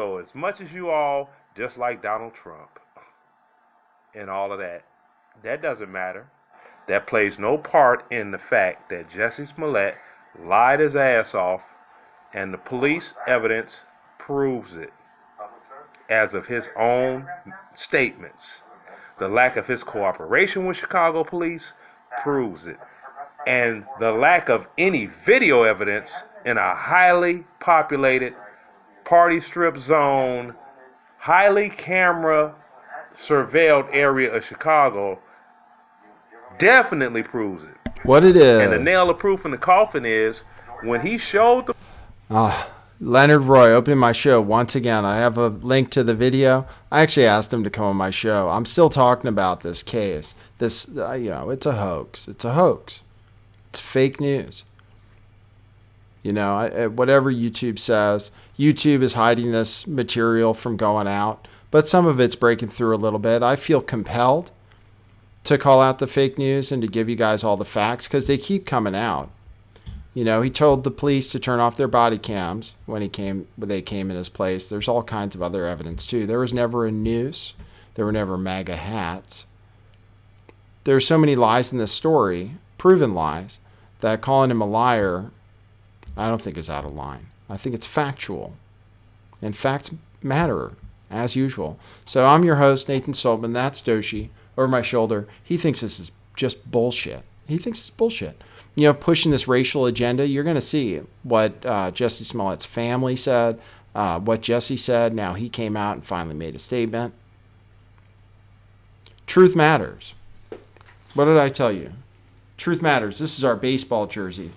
So as much as you all dislike Donald Trump and all of that, that doesn't matter. That plays no part in the fact that Jussie Smollett lied his ass off, and the police evidence proves it as of his own statements. The lack of his cooperation with Chicago police proves it. And the lack of any video evidence in a highly populated party strip zone, highly camera surveilled area of Chicago definitely proves it. What it is. And the nail of proof in the coffin is when he showed the Leonard Roy opening my show once again. I have a link to the video. I actually asked him to come on my show. I'm still talking about this case. This, it's a hoax. It's a hoax. It's fake news. Whatever YouTube says, YouTube is hiding this material from going out, but some of it's breaking through a little bit. I feel compelled to call out the fake news and to give you guys all the facts because they keep coming out. He told the police to turn off their body cams when they came in his place. There's all kinds of other evidence too. There was never a noose. There were never MAGA hats. There's so many lies in this story, proven lies, that calling him a liar, I don't think is out of line. I think it's factual. And facts matter, as usual. So I'm your host, Nathan Saltman. That's Doshi over my shoulder. He thinks this is just bullshit. He thinks it's bullshit. Pushing this racial agenda, you're going to see what Jussie Smollett's family said, what Jussie said. Now he came out and finally made a statement. Truth matters. What did I tell you? Truth matters. This is our baseball jersey.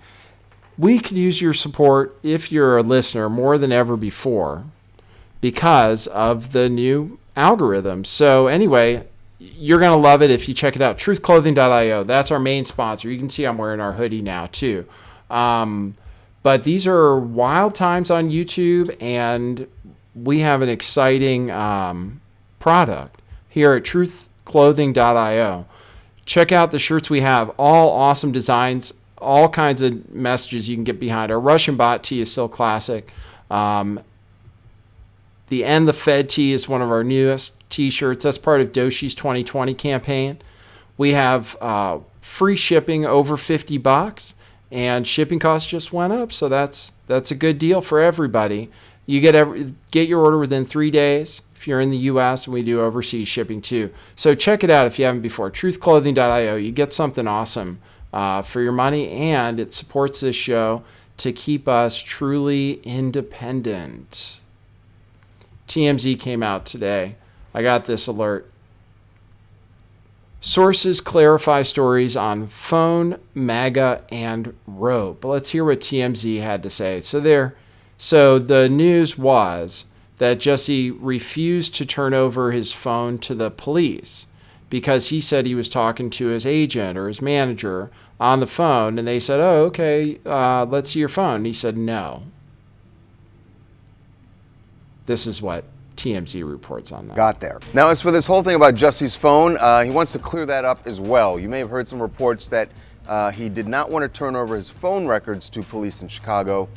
We could use your support if you're a listener more than ever before because of the new algorithm. So anyway, you're going to love it if you check it out. Truthclothing.io. That's our main sponsor. You can see I'm wearing our hoodie now too. But these are wild times on YouTube, and we have an exciting product here at truthclothing.io. Check out the shirts we have. All awesome designs, all kinds of messages you can get behind. Our Russian bot tee is still classic. The End the Fed tee is one of our newest t-shirts. That's part of Doshi's 2020 campaign. We have free shipping over $50, and shipping costs just went up, so that's a good deal for everybody. You get your order within 3 days if you're in the U.S., and we do overseas shipping too. So check it out if you haven't before. Truthclothing.io. You get something awesome for your money, and it supports this show to keep us truly independent. TMZ came out today. I got this alert. Sources clarify stories on phone, MAGA, and rope. But let's hear what TMZ had to say. So the news was that Jussie refused to turn over his phone to the police because he said he was talking to his agent or his manager on the phone, and they said, "Oh, okay, let's see your phone." And he said no. This is what TMZ reports on that. Got there. Now, as for this whole thing about Jussie's phone, he wants to clear that up as well. You may have heard some reports that he did not want to turn over his phone records to police in Chicago.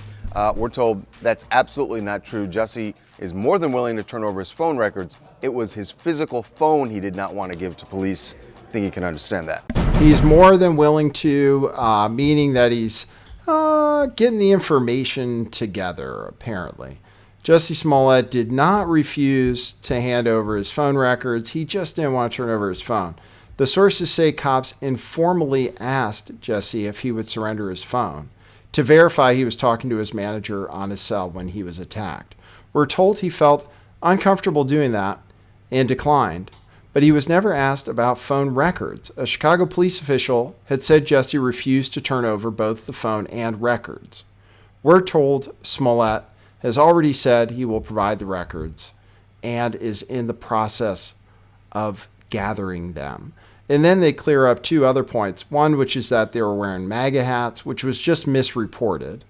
We're told that's absolutely not true. Jussie is more than willing to turn over his phone records. It was his physical phone he did not want to give to police. I think you can understand that. He's more than willing to, meaning that he's getting the information together, apparently. Jussie Smollett did not refuse to hand over his phone records. He just didn't want to turn over his phone. The sources say cops informally asked Jussie if he would surrender his phone to verify he was talking to his manager on his cell when he was attacked. We're told he felt uncomfortable doing that and declined, but he was never asked about phone records. A Chicago police official had said Jussie refused to turn over both the phone and records. We're told Smollett has already said he will provide the records and is in the process of gathering them. And then they clear up two other points. One, which is that they were wearing MAGA hats, which was just misreported.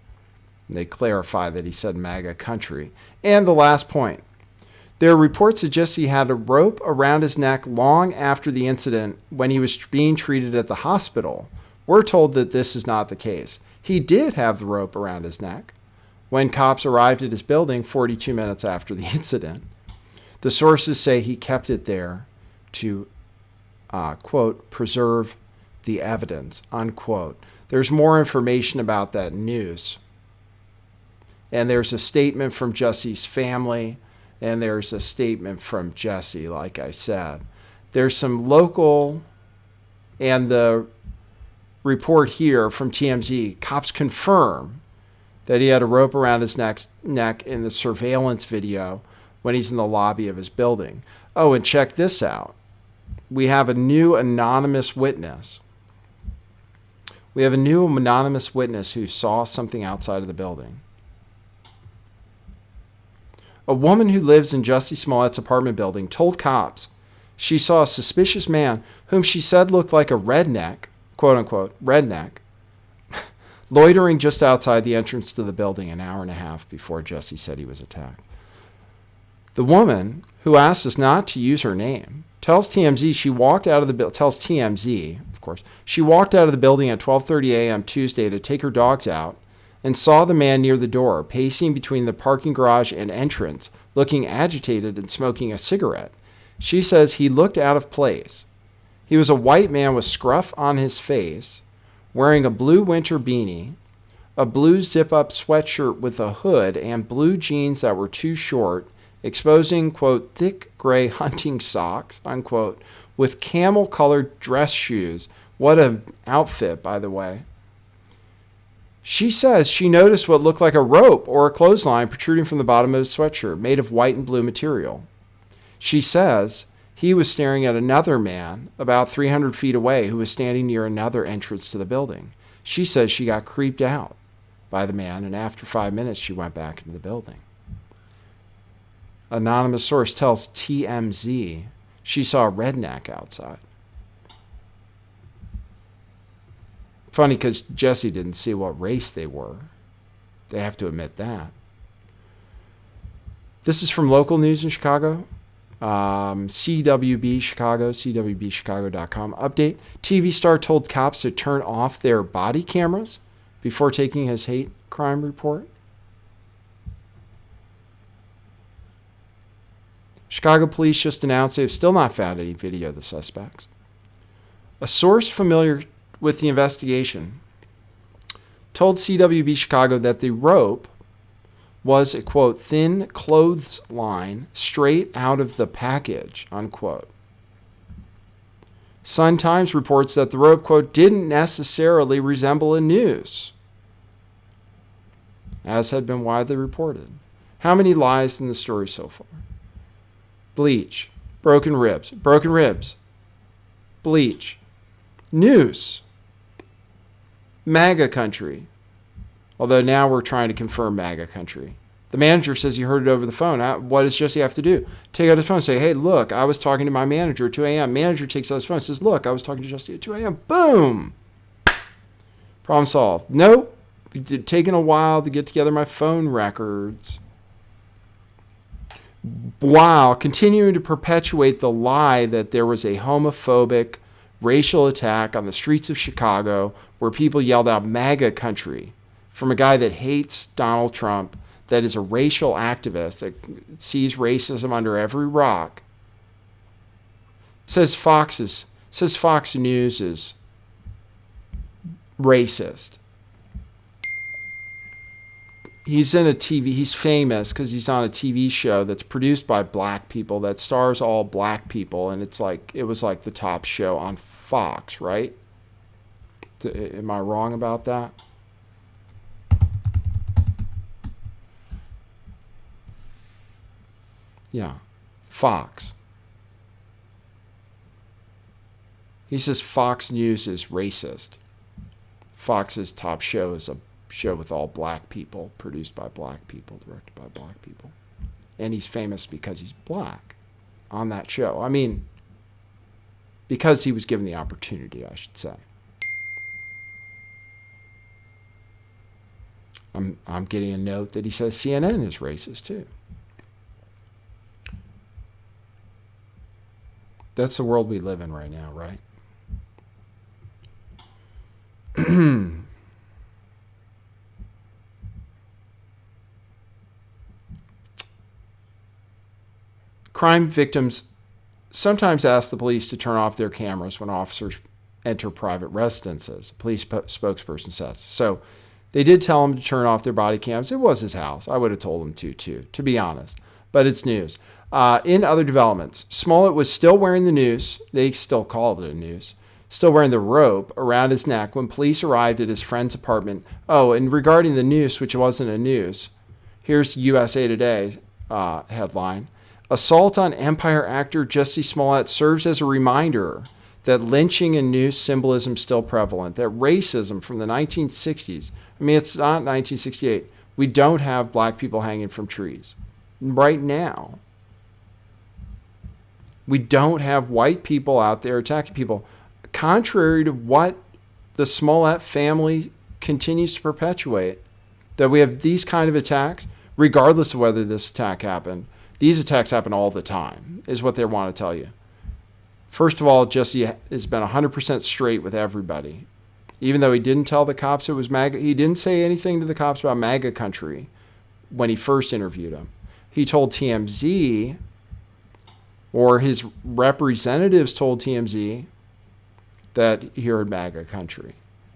They clarify that he said MAGA country. And the last point, there are reports that Jussie had a rope around his neck long after the incident when he was being treated at the hospital. We're told that this is not the case. He did have the rope around his neck, when cops arrived at his building 42 minutes after the incident. The sources say he kept it there to, quote, preserve the evidence, unquote. There's more information about that news. And there's a statement from Jussie's family, and there's a statement from Jussie, like I said. There's some local, and the report here from TMZ, cops confirm that he had a rope around his neck in the surveillance video when he's in the lobby of his building. Oh, and check this out. We have a new anonymous witness. We have a new anonymous witness who saw something outside of the building. A woman who lives in Jussie Smollett's apartment building told cops she saw a suspicious man whom she said looked like a redneck, quote unquote, redneck, loitering just outside the entrance to the building an hour and a half before Jussie said he was attacked. The woman, who asked us not to use her name, tells TMZ she walked out of the tells TMZ, of course, she walked out of the building at 12:30 a.m. Tuesday to take her dogs out and saw the man near the door, pacing between the parking garage and entrance, looking agitated and smoking a cigarette. She says he looked out of place. He was a white man with scruff on his face, wearing a blue winter beanie, a blue zip-up sweatshirt with a hood, and blue jeans that were too short, exposing, quote, thick gray hunting socks, unquote, with camel-colored dress shoes. What an outfit, by the way. She says she noticed what looked like a rope or a clothesline protruding from the bottom of his sweatshirt, made of white and blue material. She says he was staring at another man about 300 feet away who was standing near another entrance to the building. She says she got creeped out by the man, and after 5 minutes, she went back into the building. Anonymous source tells TMZ she saw a redneck outside. Funny because Jussie didn't see what race they were. They have to admit that. This is from local news in Chicago. CWB Chicago, CWBChicago.com. Update. TV star told cops to turn off their body cameras before taking his hate crime report. Chicago police just announced they have still not found any video of the suspects. A source familiar with the investigation told CWB Chicago that the rope was a, quote, thin clothesline straight out of the package, unquote. Sun Times reports that the rope, quote, didn't necessarily resemble a noose, as had been widely reported. How many lies in the story so far? Bleach, broken ribs, bleach, noose, MAGA country. Although now we're trying to confirm MAGA country. The manager says he heard it over the phone. What does Jussie have to do? Take out his phone and say, hey, look, I was talking to my manager at 2 a.m. Manager takes out his phone and says, look, I was talking to Jussie at 2 a.m. Boom! Problem solved. Nope. It's taken a while to get together my phone records. While continuing to perpetuate the lie that there was a homophobic racial attack on the streets of Chicago where people yelled out MAGA country from a guy that hates Donald Trump, that is a racial activist, that sees racism under every rock, says Fox News is racist. He's famous because he's on a TV show that's produced by black people that stars all black people, and it was like the top show on Fox, right? Am I wrong about that? Yeah, Fox. He says Fox News is racist. Fox's top show is a show with all black people, produced by black people, directed by black people. And he's famous because he's black on that show. I mean, because he was given the opportunity, I should say. I'm getting a note that he says CNN is racist too. That's the world we live in right now, right? Crime victims sometimes ask the police to turn off their cameras when officers enter private residences, a police spokesperson says. So they did tell him to turn off their body cams. It was his house. I would have told him to, too, to be honest. But it's news. In other developments, Smollett was still wearing the noose. They still called it a noose. Still wearing the rope around his neck when police arrived at his friend's apartment. Oh, and regarding the noose, which wasn't a noose, here's USA Today headline. Assault on Empire actor Jussie Smollett serves as a reminder that lynching and noose symbolism still prevalent, that racism from the 1960s, I mean, it's not 1968. We don't have black people hanging from trees. Right now, we don't have white people out there attacking people. Contrary to what the Smollett family continues to perpetuate, that we have these kind of attacks, regardless of whether this attack happened. These attacks happen all the time, is what they want to tell you. First of all, Jussie has been 100% straight with everybody. Even though he didn't tell the cops it was MAGA, he didn't say anything to the cops about MAGA country when he first interviewed them. He told TMZ, or his representatives told TMZ, that he heard MAGA country.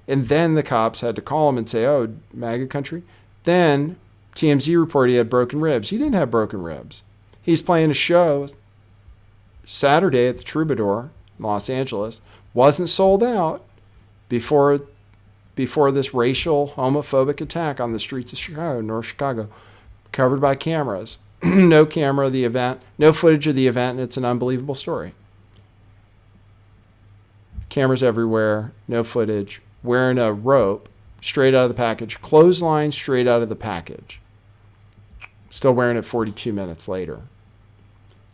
And then the cops had to call him and say, oh, MAGA country? Then TMZ reported he had broken ribs. He didn't have broken ribs. He's playing a show Saturday at the Troubadour in Los Angeles. Wasn't sold out before this racial homophobic attack on the streets of Chicago, North Chicago, covered by cameras. No camera of the event, no footage of the event, and it's an unbelievable story. Cameras everywhere, no footage, wearing a rope straight out of the package, clothesline straight out of the package. Still wearing it 42 minutes later.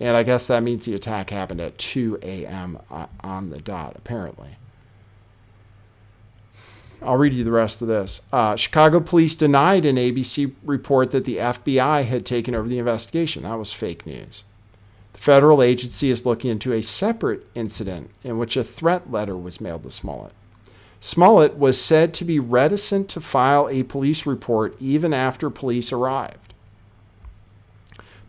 And I guess that means the attack happened at 2 a.m. on the dot, apparently. I'll read you the rest of this. Chicago police denied an ABC report that the FBI had taken over the investigation. That was fake news. The federal agency is looking into a separate incident in which a threat letter was mailed to Smollett. Smollett was said to be reticent to file a police report even after police arrived.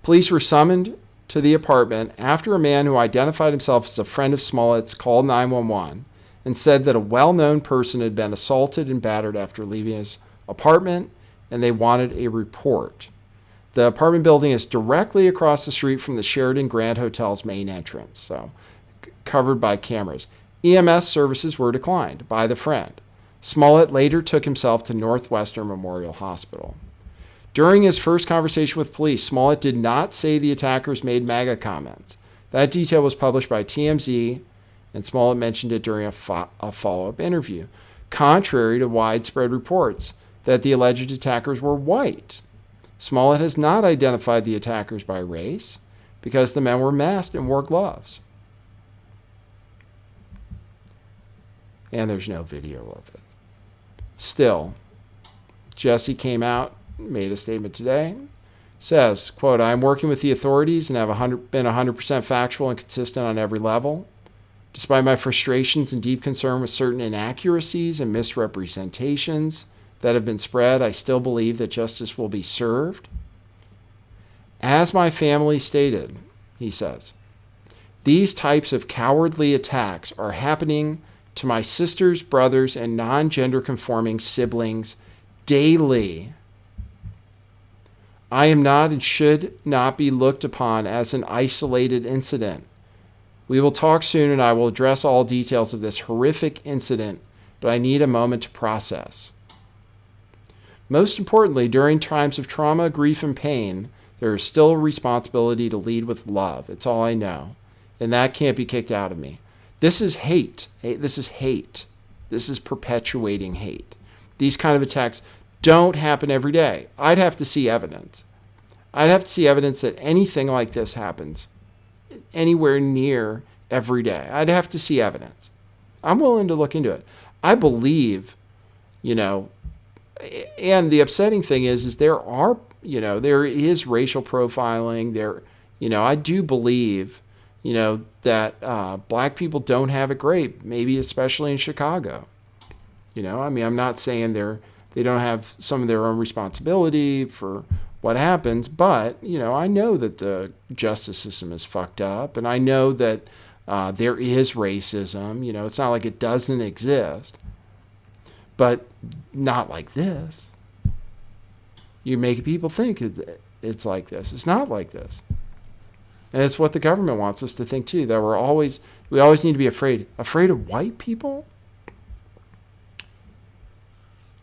Police were summoned to the apartment after a man who identified himself as a friend of Smollett's called 911 and said that a well-known person had been assaulted and battered after leaving his apartment, and they wanted a report. The apartment building is directly across the street from the Sheraton Grand Hotel's main entrance, so covered by cameras. EMS services were declined by the friend. Smollett later took himself to Northwestern Memorial Hospital. During his first conversation with police, Smollett did not say the attackers made MAGA comments. That detail was published by TMZ, and Smollett mentioned it during a follow-up interview, contrary to widespread reports that the alleged attackers were white. Smollett has not identified the attackers by race because the men were masked and wore gloves. And there's no video of it. Still, Jussie came out, made a statement today, says, quote, I am working with the authorities and have been 100% factual and consistent on every level. Despite my frustrations and deep concern with certain inaccuracies and misrepresentations that have been spread, I still believe that justice will be served. As my family stated, he says, these types of cowardly attacks are happening to my sisters, brothers, and non-gender conforming siblings daily. I am not and should not be looked upon as an isolated incident. We will talk soon and I will address all details of this horrific incident, but I need a moment to process. Most importantly, during times of trauma, grief, and pain, there is still a responsibility to lead with love. It's all I know. And that can't be kicked out of me. This is hate. This is hate. This is perpetuating hate. These kind of attacks don't happen every day. I'd have to see evidence. I'd have to see evidence that anything like this happens anywhere near every day. I'd have to see evidence. I'm willing to look into it. I believe, and the upsetting thing is there is racial profiling there. I do believe, that black people don't have it great, maybe especially in Chicago. I'm not saying they don't have some of their own responsibility for what happens. But, I know that the justice system is fucked up, and I know that there is racism. It's not like it doesn't exist, but not like this. You're making people think it's like this. It's not like this. And it's what the government wants us to think too, that we always need to be afraid. Afraid of white people?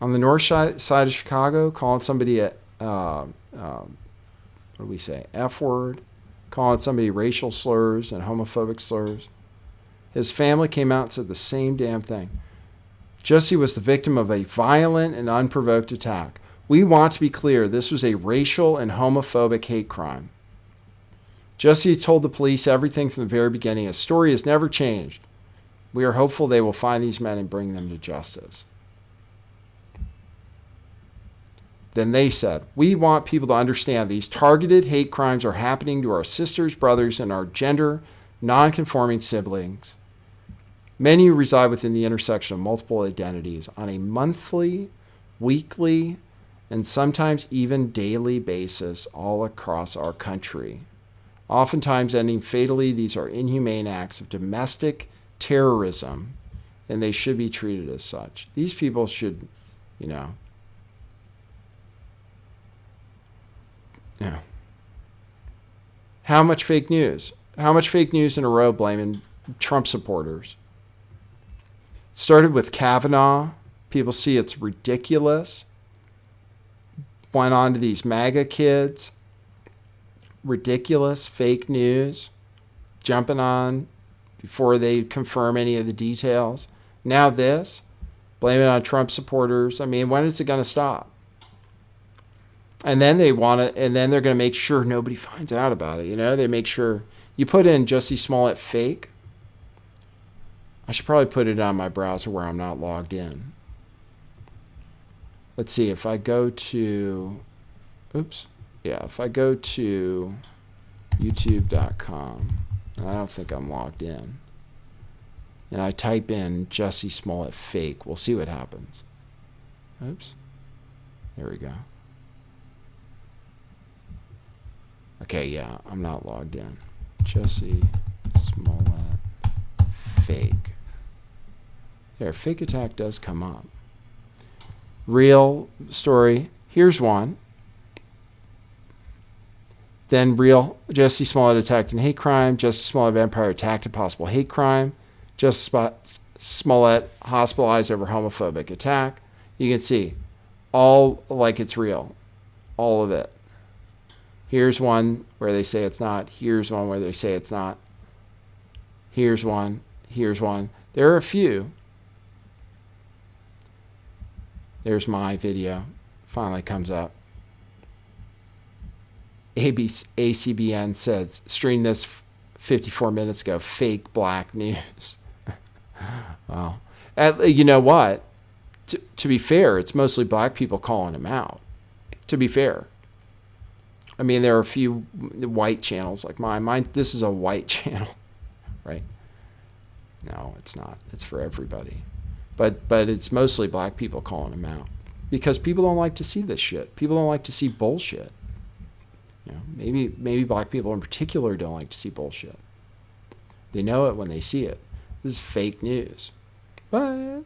On the north side of Chicago, calling somebody a, what do we say, F word, calling somebody racial slurs and homophobic slurs. His family came out and said the same damn thing. Jussie was the victim of a violent and unprovoked attack. We want to be clear, this was a racial and homophobic hate crime. Jussie told the police everything from the very beginning. His story has never changed. We are hopeful they will find these men and bring them to justice. Then they said, we want people to understand these targeted hate crimes are happening to our sisters, brothers, and our gender non-conforming siblings. Many who reside within the intersection of multiple identities on a monthly, weekly, and sometimes even daily basis all across our country. Oftentimes ending fatally, these are inhumane acts of domestic terrorism, and they should be treated as such. These people should, How much fake news? How much fake news in a row blaming Trump supporters? Started with Kavanaugh. People see it's ridiculous. Went on to these MAGA kids. Ridiculous, fake news. Jumping on before they confirm any of the details. Now this. Blame it on Trump supporters. I mean, when is it going to stop? And then they're going to make sure nobody finds out about it. They make sure you put in Jussie Smollett fake. I should probably put it on my browser where I'm not logged in. Let's see if I go to, if I go to youtube.com, I don't think I'm logged in, and I type in Jussie Smollett fake, we'll see what happens. Oops. There we go. Okay, yeah, I'm not logged in. Jussie Smollett fake. There, fake attack does come up. Real story. Here's one. Then real. Jussie Smollett attacked in hate crime. Jussie Smollett of Empire attacked in possible hate crime. Jussie Smollett hospitalized over homophobic attack. You can see all like it's real. All of it. Here's one where they say it's not. Here's one where they say it's not. Here's one. Here's one. There are a few. There's my video. Finally comes up. ACBN says, streamed this 54 minutes ago. Fake black news. Well, you know what? To be fair, it's mostly black people calling him out. To be fair. I mean, there are a few white channels like mine. This is a white channel, right? No, it's not. It's for everybody. But it's mostly black people calling him out because people don't like to see this shit. People don't like to see bullshit. Maybe black people in particular don't like to see bullshit. They know it when they see it. This is fake news. But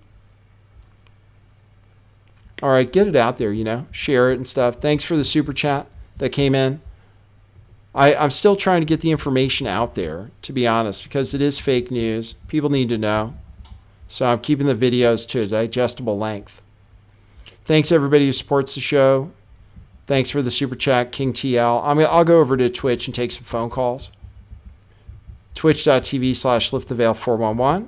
all right, get it out there, share it and stuff. Thanks for the super chat that came in. I'm still trying to get the information out there, to be honest, because it is fake news. People need to know. So I'm keeping the videos to a digestible length. Thanks everybody who supports the show. Thanks for the super chat, King TL. I'll go over to Twitch and take some phone calls. Twitch.tv/lifttheveil411.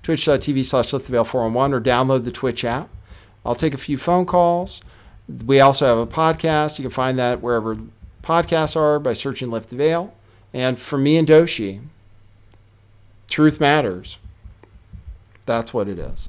Twitch.tv/lifttheveil411 or download the Twitch app. I'll take a few phone calls. We also have a podcast. You can find that wherever podcasts are by searching Lift the Veil. And from me and Doshi, truth matters. That's what it is.